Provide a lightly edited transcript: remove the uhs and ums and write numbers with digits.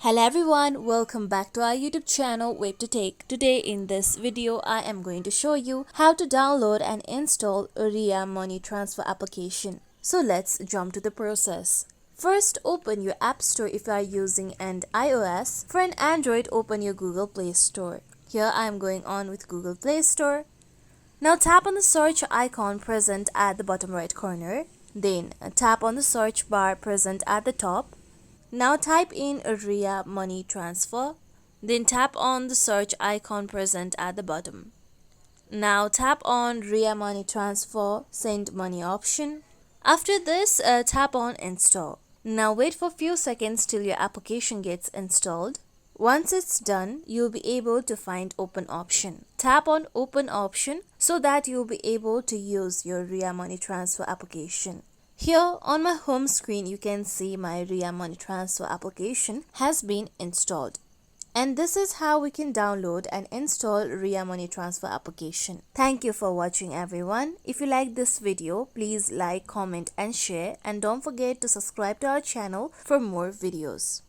Hello everyone, welcome back to our YouTube channel WebToTech. Today in this video, I am going to show you how to download and install a Ria Money Transfer application. So let's jump to the process. First, open your App Store if you are using an iOS. For an Android, open your Google Play Store. Here I am going on with Google Play Store. Now tap on the search icon present at the bottom right corner. Then tap on the search bar present at the top. Now type in Ria Money Transfer. Then tap on the search icon present at the bottom. Now tap on Ria Money Transfer Send Money option. After this, tap on Install. Now wait for a few seconds till your application gets installed. Once it's done, you'll be able to find Open option. Tap on Open option so that you'll be able to use your Ria Money Transfer application. Here on my home screen, you can see my Ria Money Transfer application has been installed. And this is how we can download and install Ria Money Transfer application. Thank you for watching everyone. If you like this video, please like, comment and share. And don't forget to subscribe to our channel for more videos.